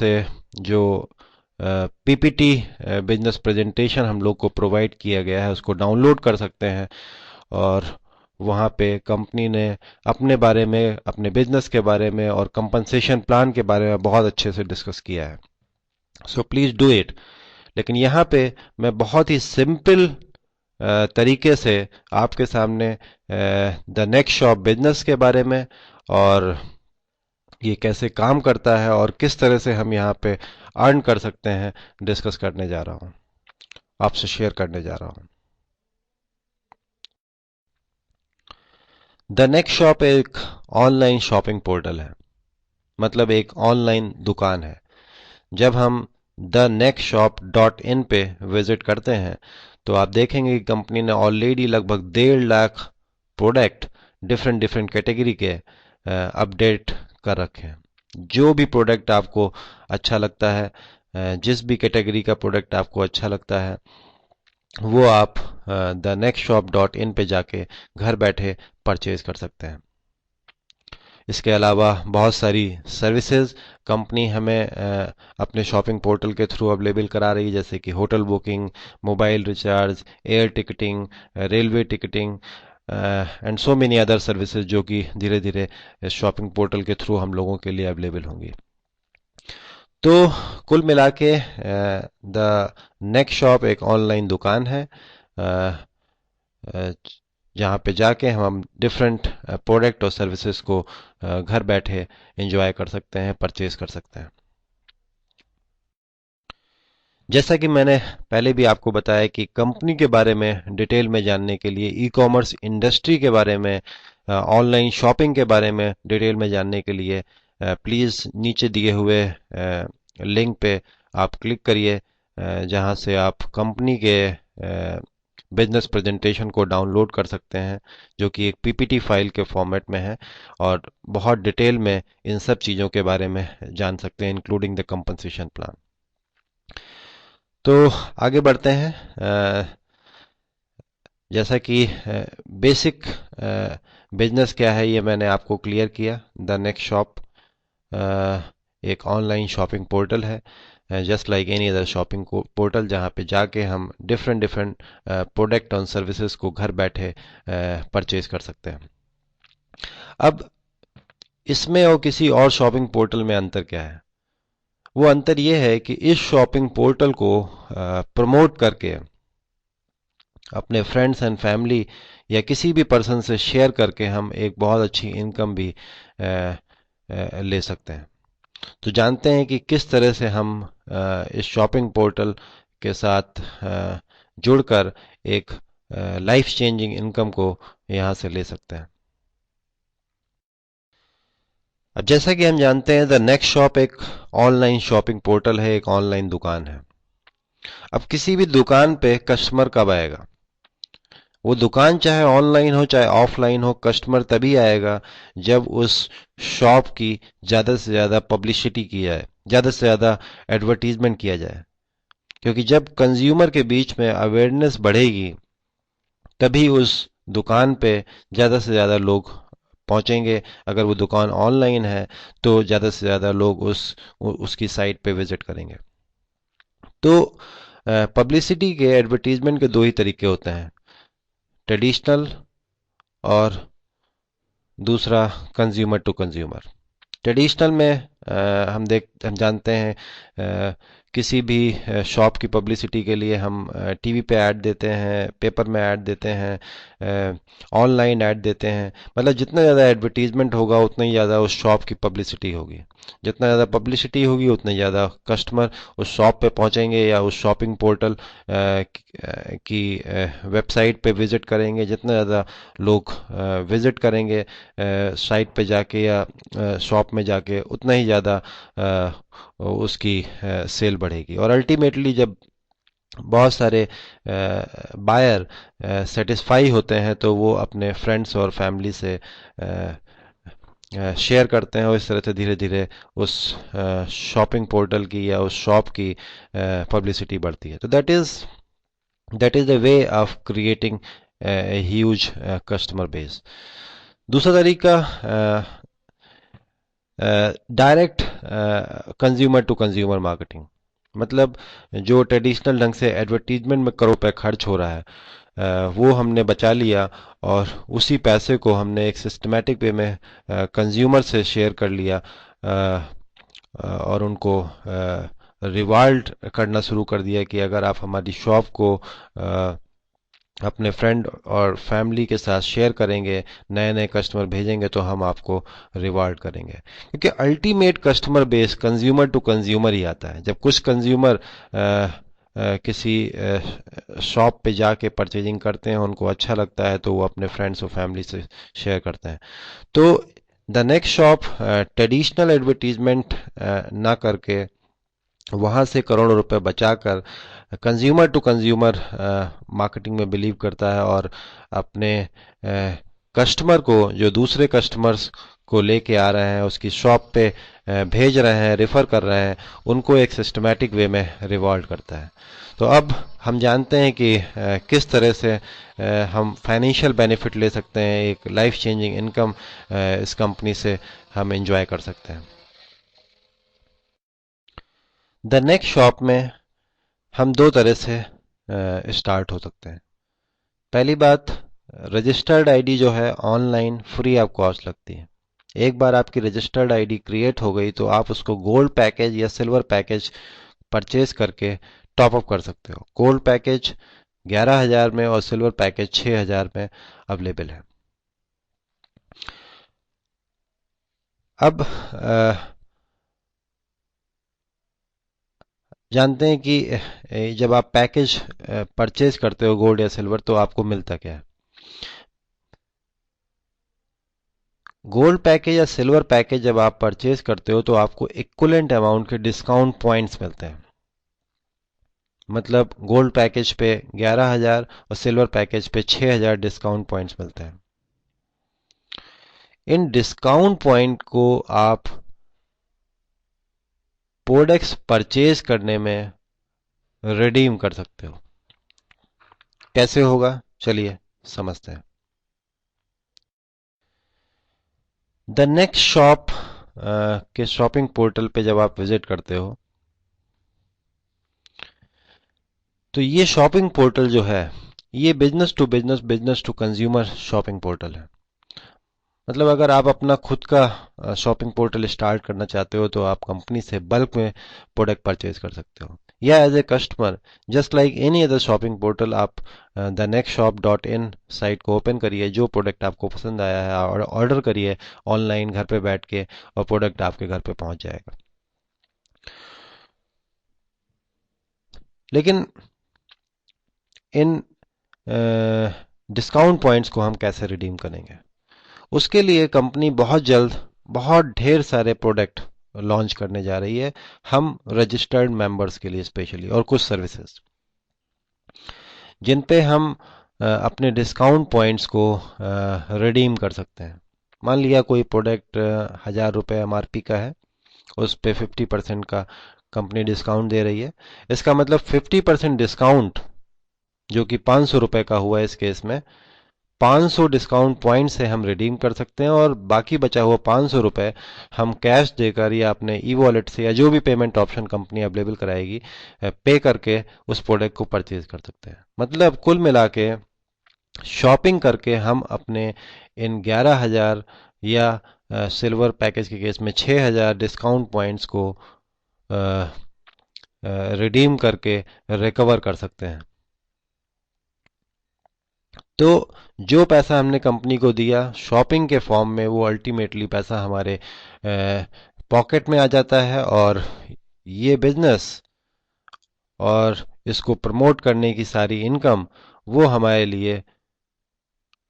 से जो PPT business presentation हम लोग को प्रोवाइड किया गया है उसको डाउनलोड कर सकते हैं, और वहाँ पे कंपनी ने अपने बारे में, अपने बिजनेस के बारे में और कंपनसेशन प्लान के बारे में बहुत अच्छे से डिस्कस किया है। So please do it. लेकिन यहाँ पे मैं बहुत ही सिंपल तरीके से आपके सामने द नेक्स्ट शॉप बिजनेस के बारे में और ये कैसे काम करता है और किस तरह से हम यहाँ पे अर्न कर सकते हैं डिस्कस करने जा रहा हूँ, आपसे शेयर करने जा रहा हूँ। द नेक्स्ट शॉप एक ऑनलाइन शॉपिंग पोर्टल है, मतलब एक ऑनलाइन दुकान है। जब हम द नेक्स्ट शॉप डॉट इन पे विजिट करते हैं तो आप देखेंगे कि कंपनी ने ऑलरेडी लगभग 1.5 lakh product different different category के अपडेट कर रखे हैं। जो भी प्रोडक्ट आपको अच्छा लगता है, जिस भी कैटेगरी का प्रोडक्ट आपको अच्छा लगता है, वो आप द नेक्स्ट शॉप डॉट इन पे जाके घर बैठे परचेज कर सकते हैं। इसके अलावा बहुत सारी सर्विसेज कंपनी हमें अपने शॉपिंग पोर्टल के थ्रू अवेलेबल करा रही है, जैसे कि hotel booking, mobile recharge, air ticketing, railway ticketing and so many other services, जो कि धीरे धीरे इस शॉपिंग पोर्टल के थ्रू हम लोगों के लिए अवेलेबल होंगी। तो कुल मिला के द नेक्स्ट शॉप एक ऑनलाइन दुकान है जहाँ पे जाके हम डिफरेंट प्रोडक्ट और सर्विसेज को घर बैठे एंजॉय कर सकते हैं, परचेज कर सकते हैं। जैसा कि मैंने पहले भी आपको बताया कि कंपनी के बारे में डिटेल में जानने के लिए, ई कॉमर्स इंडस्ट्री के बारे में, ऑनलाइन शॉपिंग के बारे में डिटेल में जानने के लिए प्लीज़ नीचे दिए हुए लिंक पे आप क्लिक करिए, जहां से आप कंपनी के बिजनेस प्रेजेंटेशन को डाउनलोड कर सकते हैं, जो कि एक पीपीटी फाइल के फॉर्मेट में है, और बहुत डिटेल में इन सब चीज़ों के बारे में जान सकते हैं, इंक्लूडिंग द कंपनसेशन प्लान। तो आगे बढ़ते हैं। जैसा कि बेसिक बिजनेस क्या है ये मैंने आपको क्लियर किया। द नेक्स्ट शॉप एक ऑनलाइन शॉपिंग पोर्टल है, just like any other shopping portal, जहाँ पे जाके हम डिफरेंट डिफरेंट प्रोडक्ट और सर्विसेज को घर बैठे परचेज कर सकते हैं। अब इसमें और किसी और शॉपिंग पोर्टल में अंतर क्या है? वो अंतर ये है कि इस शॉपिंग पोर्टल को प्रमोट करके अपने फ्रेंड्स एंड फैमिली या किसी भी पर्सन से शेयर करके हम एक बहुत अच्छी इनकम भी ले सकते हैं। तो जानते हैं कि किस तरह से हम इस शॉपिंग पोर्टल के साथ जुड़कर एक लाइफ चेंजिंग इनकम को यहाँ से ले सकते हैं। अब जैसा कि हम जानते हैं, द नेक्स्ट शॉप एक ऑनलाइन शॉपिंग पोर्टल है, एक ऑनलाइन दुकान है। अब किसी भी दुकान पे कस्टमर कब आएगा? वो दुकान चाहे ऑनलाइन हो चाहे ऑफलाइन हो, कस्टमर तभी आएगा जब उस शॉप की ज़्यादा से ज़्यादा पब्लिसिटी की जाए, ज़्यादा से ज़्यादा एडवर्टीजमेंट किया जाए। क्योंकि जब कंज्यूमर के बीच में अवेयरनेस बढ़ेगी तभी उस दुकान पे ज़्यादा से ज़्यादा लोग पहुंचेंगे। अगर वो दुकान ऑनलाइन है तो ज़्यादा से ज़्यादा लोग उसकी साइट पे विजिट करेंगे। तो पब्लिसिटी के, एडवर्टीजमेंट के दो ही तरीके होते हैं, ट्रेडिशनल और दूसरा कंज्यूमर टू कंज्यूमर। ट्रेडिशनल में हम जानते हैं किसी भी शॉप की पब्लिसिटी के लिए हम टीवी पे ऐड देते हैं, पेपर में ऐड देते हैं, ऑनलाइन ऐड देते हैं। मतलब जितना ज़्यादा एडवर्टीजमेंट होगा उतना ही ज़्यादा उस शॉप की पब्लिसिटी होगी। जितना ज़्यादा पब्लिसिटी होगी उतने ज़्यादा कस्टमर उस शॉप पे पहुंचेंगे या उस शॉपिंग पोर्टल की वेबसाइट पे विज़िट करेंगे। जितना ज़्यादा लोग विज़िट करेंगे साइट पे जाके या शॉप में जाके, उतना ही ज़्यादा उसकी सेल बढ़ेगी। और अल्टीमेटली जब बहुत सारे बायर सेटिस्फाई होते हैं तो वो अपने फ्रेंड्स और फैमिली से शेयर करते हैं, और इस तरह से धीरे धीरे उस शॉपिंग पोर्टल की या उस शॉप की पब्लिसिटी बढ़ती है। तो that is the way of creating huge customer base. दूसरा तरीका direct consumer to consumer marketing, मतलब जो ट्रेडिशनल ढंग से एडवर्टीजमेंट में करोड़ रुपए खर्च हो रहा है वो हमने बचा लिया और उसी पैसे को हमने एक सिस्टमेटिक वे में कंज्यूमर से शेयर कर लिया और उनको रिवार्ड करना शुरू कर दिया कि अगर आप हमारी शॉप को अपने फ्रेंड और फैमिली के साथ शेयर करेंगे, नए नए कस्टमर भेजेंगे तो हम आपको रिवार्ड करेंगे। क्योंकि ultimate customer base consumer to consumer ही आता है। जब कुछ कंज्यूमर किसी शॉप पे जाके परचेजिंग करते हैं, उनको अच्छा लगता है तो वो अपने फ्रेंड्स और फैमिली से शेयर करते हैं। तो the next shop traditional advertisement ना करके वहां से करोड़ों रुपए बचाकर कंज्यूमर टू कंज्यूमर मार्केटिंग में बिलीव करता है और अपने कस्टमर को, जो दूसरे कस्टमर्स को लेके आ रहे हैं उसकी शॉप पे भेज रहे हैं, रेफर कर रहे हैं, उनको एक सिस्टमैटिक वे में रिवॉर्ड करता है। तो अब हम जानते हैं कि किस तरह से हम फाइनेंशियल बेनिफिट ले सकते हैं, एक लाइफ चेंजिंग इनकम इस कंपनी से हम एंजॉय कर सकते हैं। द नेक्स्ट शॉप में हम दो तरह से स्टार्ट हो सकते हैं। पहली बात, रजिस्टर्ड आईडी जो है ऑनलाइन फ्री ऑफ कॉस्ट लगती है। एक बार आपकी रजिस्टर्ड आईडी क्रिएट हो गई तो आप उसको गोल्ड पैकेज या सिल्वर पैकेज परचेज करके टॉप अप कर सकते हो। गोल्ड पैकेज 11,000 में और सिल्वर पैकेज 6,000 में अवेलेबल है। अब जानते हैं कि जब आप पैकेज परचेज करते हो गोल्ड या सिल्वर तो आपको मिलता क्या है। गोल्ड पैकेज या सिल्वर पैकेज जब आप परचेज करते हो तो आपको इक्विवेलेंट अमाउंट के डिस्काउंट पॉइंट्स मिलते हैं। मतलब गोल्ड पैकेज पे 11,000 और सिल्वर पैकेज पे 6,000 डिस्काउंट पॉइंट्स मिलते हैं। इन डिस्काउंट पॉइंट को आप प्रोडक्ट्स परचेज करने में रिडीम कर सकते हो। कैसे होगा, चलिए समझते हैं। द नेक्स्ट शॉप के शॉपिंग पोर्टल पे जब आप विजिट करते हो तो ये शॉपिंग पोर्टल जो है ये business to business, business to consumer shopping portal है। मतलब अगर आप अपना खुद का शॉपिंग पोर्टल स्टार्ट करना चाहते हो तो आप कंपनी से बल्क में प्रोडक्ट परचेज कर सकते हो, या as a customer just like any other shopping portal आप the next shop dot in site को ओपन करिए, जो प्रोडक्ट आपको पसंद आया है और ऑर्डर करिए ऑनलाइन घर पे बैठ के और प्रोडक्ट आपके घर पे पहुंच जाएगा। लेकिन इन डिस्काउंट पॉइंट्स को हम कैसे रिडीम करेंगे, उसके लिए कंपनी बहुत जल्द बहुत ढेर सारे प्रोडक्ट लॉन्च करने जा रही है, हम रजिस्टर्ड मेंबर्स के लिए स्पेशली, और कुछ सर्विसेज जिन पे हम अपने डिस्काउंट पॉइंट्स को रिडीम कर सकते हैं। मान लिया कोई प्रोडक्ट 1,000 रुपये एमआरपी का है, उस पे 50% का कंपनी डिस्काउंट दे रही है। इसका मतलब 50% डिस्काउंट जो कि 500 रुपये का हुआ इस केस में, 500 डिस्काउंट पॉइंट से हम रिडीम कर सकते हैं और बाकी बचा हुआ 500 रुपये हम कैश देकर या अपने ई वॉलेट से या जो भी पेमेंट ऑप्शन कंपनी अवेलेबल कराएगी पे करके उस प्रोडक्ट को परचेज कर सकते हैं। मतलब कुल मिला के शॉपिंग करके हम अपने इन 11,000 या सिल्वर पैकेज के केस में 6,000 डिस्काउंट पॉइंट्स को रिडीम करके रिकवर कर सकते हैं। तो जो पैसा हमने कंपनी को दिया शॉपिंग के फॉर्म में, वो अल्टीमेटली पैसा हमारे पॉकेट में आ जाता है और ये बिजनेस और इसको प्रमोट करने की सारी इनकम वो हमारे लिए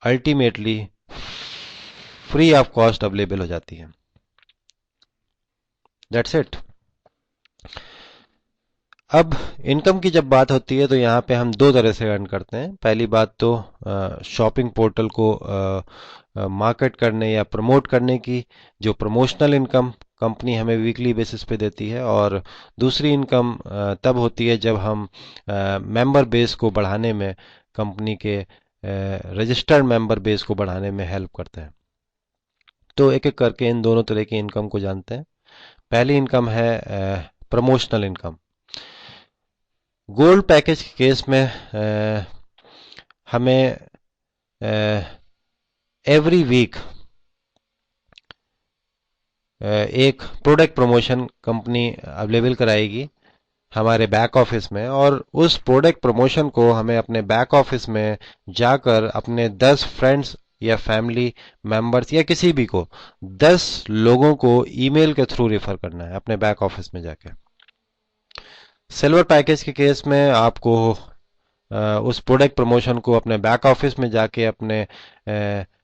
ultimately free of cost available हो जाती है। That's it. अब इनकम की जब बात होती है तो यहाँ पे हम दो तरह से अर्न करते हैं। पहली बात तो शॉपिंग पोर्टल को मार्केट करने या प्रमोट करने की जो प्रमोशनल इनकम कंपनी हमें वीकली बेसिस पे देती है, और दूसरी इनकम तब होती है जब हम मेंबर बेस को बढ़ाने में, कंपनी के रजिस्टर्ड मेंबर बेस को बढ़ाने में हेल्प करते हैं। तो एक एक करके इन दोनों तरह की इनकम को जानते हैं। पहली इनकम है प्रमोशनल इनकम। गोल्ड पैकेज के केस में हमें एवरी वीक एक प्रोडक्ट प्रमोशन कंपनी अवेलेबल कराएगी हमारे बैक ऑफिस में, और उस प्रोडक्ट प्रमोशन को हमें अपने बैक ऑफिस में जाकर अपने 10 फ्रेंड्स या फैमिली मेंबर्स या किसी भी को 10 लोगों को ईमेल के थ्रू रेफर करना है अपने बैक ऑफिस में जाके। सिल्वर पैकेज के केस में आपको उस प्रोडक्ट प्रमोशन को अपने बैक ऑफिस में जाके अपने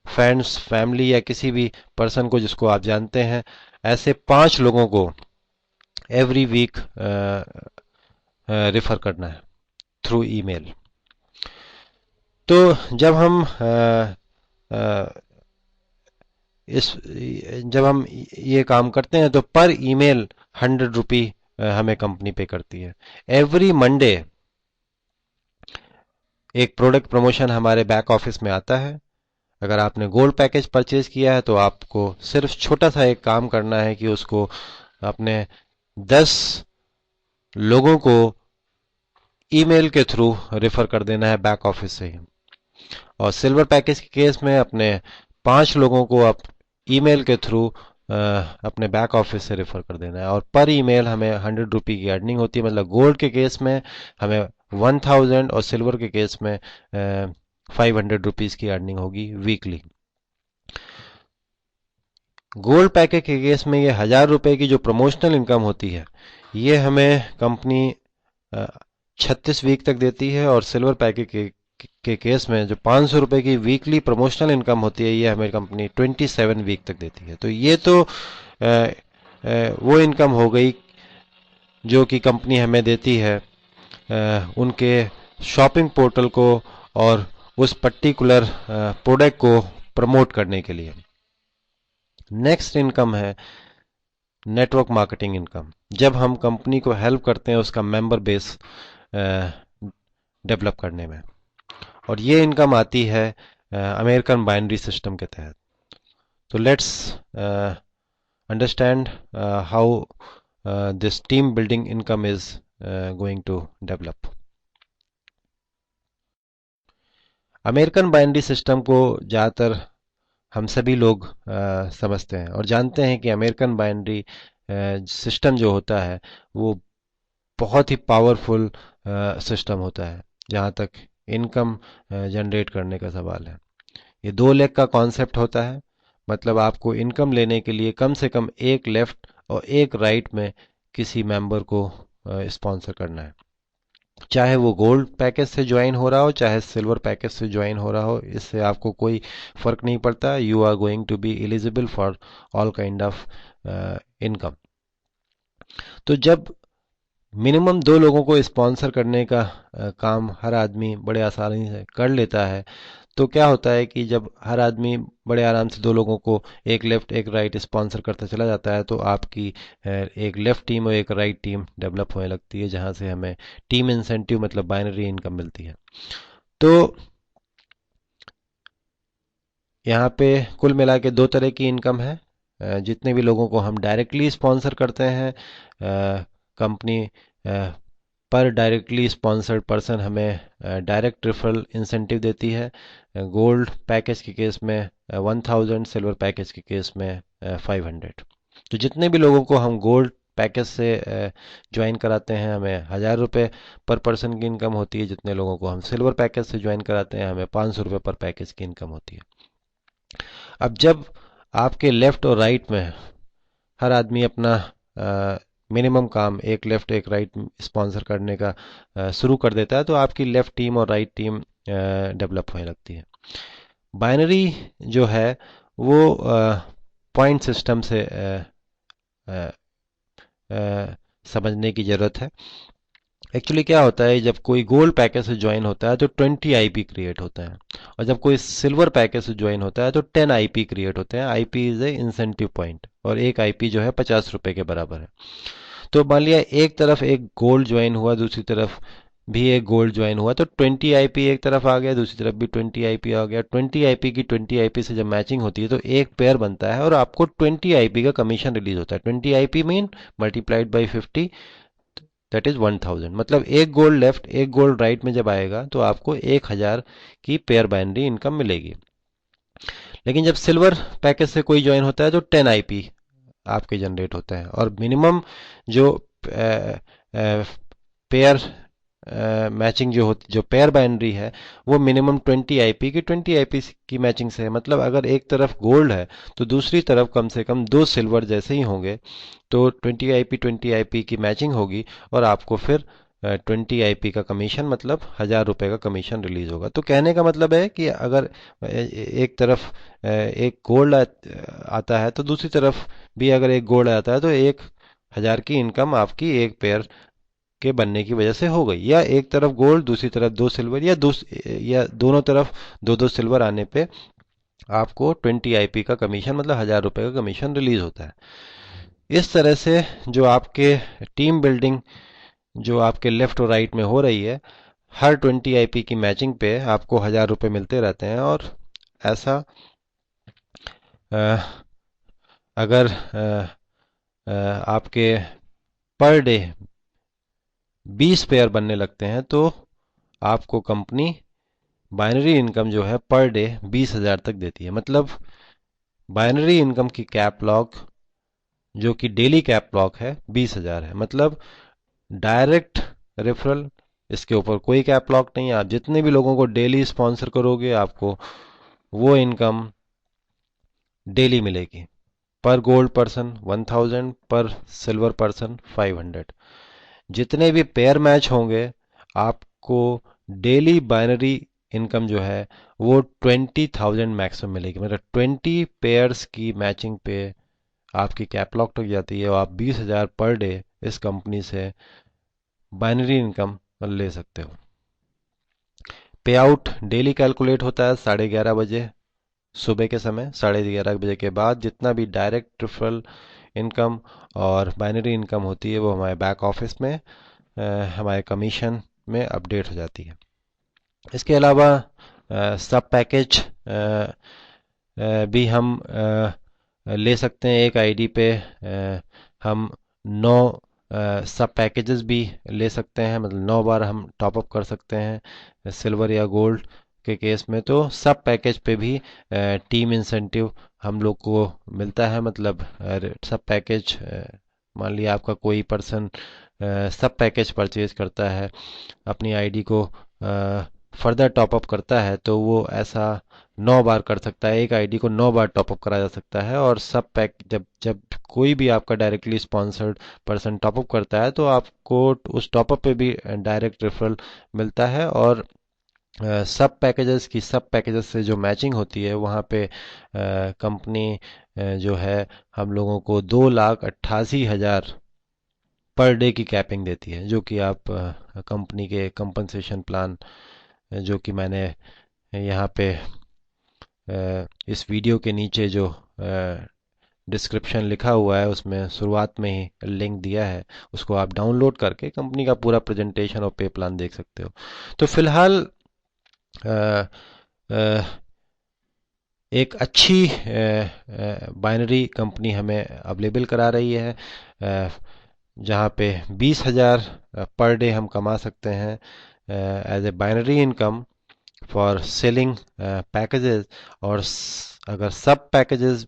फ्रेंड्स फैमिली या किसी भी पर्सन को जिसको आप जानते हैं, ऐसे 5 लोगों को एवरी वीक रेफर करना है थ्रू ईमेल। तो जब हम जब हम ये काम करते हैं तो पर ईमेल 100 रुपी हमें कंपनी पे करती है। एवरी मंडे एक प्रोडक्ट प्रमोशन हमारे बैक ऑफिस में आता है। अगर आपने गोल्ड पैकेज परचेज किया है तो आपको सिर्फ छोटा सा एक काम करना है कि उसको अपने 10 लोगों को ईमेल के थ्रू रेफर कर देना है बैक ऑफिस से ही। और सिल्वर पैकेज के केस में अपने 5 लोगों को आप ईमेल के थ्रू अपने बैक ऑफिस से रेफर कर देना है, और पर ईमेल हमें 100 रुपी की अर्निंग होती है। मतलब गोल्ड के केस में हमें 1000 और सिल्वर के केस में 500 रुपीज की अर्निंग होगी वीकली। गोल्ड पैकेज के केस में ये 1000 रुपए की जो प्रमोशनल इनकम होती है ये हमें कंपनी 36 वीक तक देती है, और सिल्वर पैकेज के केस में जो 500 रुपए की वीकली प्रमोशनल इनकम होती है ये हमें कंपनी 27 वीक तक देती है। तो ये तो वो इनकम हो गई जो कि कंपनी हमें देती है उनके शॉपिंग पोर्टल को और उस पर्टिकुलर प्रोडक्ट को प्रमोट करने के लिए। नेक्स्ट इनकम है नेटवर्क मार्केटिंग इनकम। जब हम कंपनी को हेल्प करते हैं उसका मेंबर बेस डेवलप करने में, और ये इनकम आती है अमेरिकन बाइनरी सिस्टम के तहत। तो let's understand how this team building income is going to develop. American binary system को ज़्यादातर हम सभी लोग समझते हैं और जानते हैं कि अमेरिकन बाइनरी सिस्टम जो होता है वो बहुत ही पावरफुल सिस्टम होता है जहाँ तक इनकम जनरेट करने का सवाल है। ये 2 लेग का कॉन्सेप्ट होता है, मतलब आपको इनकम लेने के लिए कम से कम एक लेफ्ट और एक राइट में किसी मेंबर को स्पॉन्सर करना है, चाहे वो गोल्ड पैकेज से ज्वाइन हो रहा हो चाहे सिल्वर पैकेज से ज्वाइन हो रहा हो, इससे आपको कोई फर्क नहीं पड़ता। You are going to be eligible for all kind of income. तो जब मिनिमम 2 लोगों को स्पॉन्सर करने का काम हर आदमी बड़े आसानी से कर लेता है, तो क्या होता है कि जब हर आदमी बड़े आराम से 2 लोगों को एक लेफ्ट एक राइट स्पॉन्सर करता चला जाता है तो आपकी एक लेफ्ट टीम और एक राइट टीम डेवलप होने लगती है, जहां से हमें टीम इंसेंटिव मतलब बाइनरी इनकम मिलती है। तो यहाँ पे कुल मिला के 2 तरह की इनकम है। जितने भी लोगों को हम डायरेक्टली स्पॉन्सर करते हैं कंपनी पर डायरेक्टली स्पॉन्सर्ड पर्सन हमें डायरेक्ट रेफरल इंसेंटिव देती है। गोल्ड पैकेज के केस में 1000, सिल्वर पैकेज के केस में 500। तो जितने भी लोगों को हम गोल्ड पैकेज से ज्वाइन कराते हैं हमें 1000 रुपये पर पर्सन की इनकम होती है, जितने लोगों को हम सिल्वर पैकेज से ज्वाइन कराते हैं हमें 500 रुपये पर पैकेज की इनकम होती है। अब जब आपके लेफ्ट और राइट में हर आदमी अपना मिनिमम काम एक लेफ्ट एक राइट स्पॉन्सर करने का शुरू कर देता है तो आपकी लेफ्ट टीम और राइट टीम डेवलप होने लगती है। बाइनरी जो है वो पॉइंट सिस्टम से समझने की ज़रूरत है। एक्चुअली क्या होता है, जब कोई गोल्ड पैकेज से ज्वाइन होता है तो 20 आईपी क्रिएट होता है, और जब कोई सिल्वर पैकेज से ज्वाइन होता है तो 10 आईपी क्रिएट होते हैं। IP is a incentive point, और एक आईपी जो है 50 रुपए के बराबर है। तो मान लिया एक तरफ एक गोल्ड ज्वाइन हुआ, दूसरी तरफ भी एक गोल्ड ज्वाइन हुआ तो 20 आईपी एक तरफ आ गया, दूसरी तरफ भी 20 आईपी आ गया। 20 आईपी की 20 आईपी से जब मैचिंग होती है तो एक पेयर बनता है और आपको 20 आईपी का कमीशन रिलीज होता है। 20 IP mean multiplied by 50, that is 1000। मतलब एक गोल्ड लेफ्ट एक गोल्ड राइट में जब आएगा तो आपको 1000 की पेयर बाइनरी इनकम मिलेगी। लेकिन जब सिल्वर पैकेज से कोई ज्वाइन होता है तो 10 आईपी आपके जनरेट होता है और मिनिमम जो पेयर मैचिंग जो होती जो पेयर बाइनरी है वो मिनिमम 20 आईपी की 20 आईपी की मैचिंग से है। मतलब अगर एक तरफ गोल्ड है तो दूसरी तरफ कम से कम दो सिल्वर जैसे ही होंगे तो 20 आईपी की मैचिंग होगी और आपको फिर 20 आईपी का कमीशन मतलब 1000 रुपये का कमीशन रिलीज होगा। तो कहने का मतलब है कि अगर एक तरफ एक गोल्ड आता है तो दूसरी तरफ भी अगर एक गोल्ड आता है तो 1000 की इनकम आपकी एक पेयर के बनने की वजह से हो गई। या एक तरफ गोल्ड दूसरी तरफ दो सिल्वर या दोनों तरफ दो दो सिल्वर आने पे आपको 20 आईपी का कमीशन मतलब 1000 रुपये का कमीशन रिलीज होता है। इस तरह से जो आपके टीम बिल्डिंग जो आपके लेफ्ट और राइट में हो रही है, हर 20 आईपी की मैचिंग पे आपको 1000 रुपये मिलते रहते हैं। और ऐसा अ, अगर आपके पर डे 20 पेयर बनने लगते हैं तो आपको कंपनी बाइनरी इनकम जो है पर डे 20,000 तक देती है। मतलब बाइनरी इनकम की कैप लॉक जो कि डेली कैप लॉक है 20,000 है। मतलब डायरेक्ट रेफरल, इसके ऊपर कोई कैप लॉक नहीं है। आप जितने भी लोगों को डेली स्पॉन्सर करोगे आपको वो इनकम डेली मिलेगी। पर गोल्ड पर्सन 1000, पर सिल्वर पर्सन 500। जितने भी पेयर मैच होंगे आपको डेली बाइनरी इनकम जो है वो 20,000 मैक्सिमम मिलेगी। मतलब 20 पेयर्स की मैचिंग पे आपकी कैप लॉक लग जाती है और आप 20,000 पर डे इस कंपनी से बाइनरी इनकम ले सकते हो। पे आउट डेली कैलकुलेट होता है 11:30 बजे सुबह के समय। 11:30 बजे के बाद जितना भी डायरेक्ट रेफरल इनकम और बाइनरी इनकम होती है वो हमारे बैक ऑफिस में हमारे कमीशन में अपडेट हो जाती है। इसके अलावा सब पैकेज भी हम ले सकते हैं। एक आईडी पे हम 9 सब पैकेजेस भी ले सकते हैं। मतलब 9 बार हम टॉपअप कर सकते हैं सिल्वर या गोल्ड के केस में। तो सब पैकेज पे भी टीम इंसेंटिव हम लोग को मिलता है। मतलब सब पैकेज मान लिया आपका कोई पर्सन सब पैकेज परचेज करता है, अपनी आईडी को फर्दर टॉपअप करता है तो वो ऐसा 9 बार कर सकता है। एक आईडी को 9 बार टॉपअप करा जा सकता है। और सब पैक जब जब कोई भी आपका डायरेक्टली स्पॉन्सर्ड पर्सन टॉपअप करता है तो आपको उस टॉपअप पे भी डायरेक्ट रेफरल मिलता है। और सब पैकेजेस से जो मैचिंग होती है वहाँ पे कंपनी जो है हम लोगों को 2,88,000 पर डे की कैपिंग देती है। जो कि आप कंपनी के कंपनसेशन प्लान जो कि मैंने यहाँ पे इस वीडियो के नीचे जो डिस्क्रिप्शन लिखा हुआ है उसमें शुरुआत में ही लिंक दिया है, उसको आप डाउनलोड करके कंपनी का पूरा प्रेजेंटेशन और पे प्लान देख सकते हो। तो फिलहाल एक अच्छी बाइनरी कंपनी हमें अवेलेबल करा रही है जहाँ पे 20,000 पर डे हम कमा सकते हैं as a binary income for selling packages. और अगर सब पैकेजेस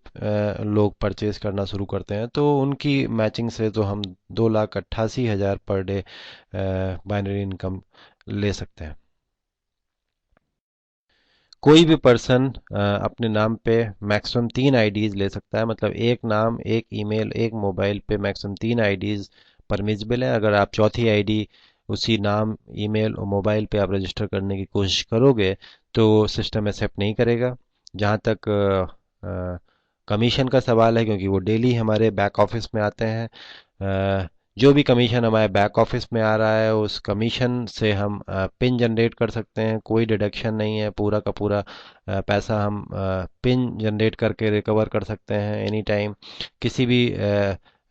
लोग परचेज करना शुरू करते हैं तो उनकी मैचिंग से तो हम 2,88,000 पर डे बाइनरी इनकम ले सकते हैं। कोई भी पर्सन अपने नाम पे मैक्सिमम 3 आईडीज ले सकता है। मतलब एक नाम, एक ईमेल, एक मोबाइल पे मैक्सिमम 3 आईडीज परमिजिबल है। अगर आप चौथी आईडी उसी नाम, ईमेल और मोबाइल पे आप रजिस्टर करने की कोशिश करोगे तो सिस्टम एक्सेप्ट नहीं करेगा। जहाँ तक कमीशन का सवाल है, क्योंकि वो डेली हमारे बैक ऑफिस में आते हैं, जो भी कमीशन हमारे बैक ऑफिस में आ रहा है उस कमीशन से हम पिन जनरेट कर सकते हैं। कोई डिडक्शन नहीं है, पूरा का पूरा पैसा हम पिन जनरेट करके रिकवर कर सकते हैं एनी टाइम। किसी भी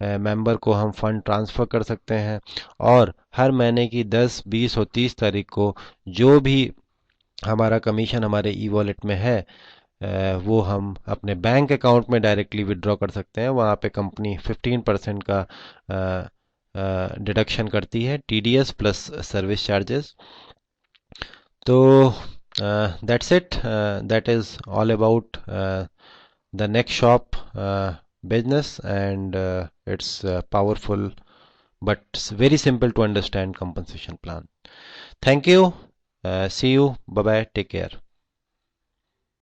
मेंबर को हम फंड ट्रांसफ़र कर सकते हैं। और हर महीने की 10, 20 और 30 तारीख को जो भी हमारा कमीशन हमारे ई वॉलेट में है वो हम अपने बैंक अकाउंट में डायरेक्टली विड्रॉ कर सकते हैं। वहाँ पे कंपनी 15% का डिडक्शन करती है, टीडीएस प्लस सर्विस चार्जेस। तो that's it, that is all about the next shop business, and it's powerful but very simple to understand compensation plan. Thank you. See you. Bye bye. Take care.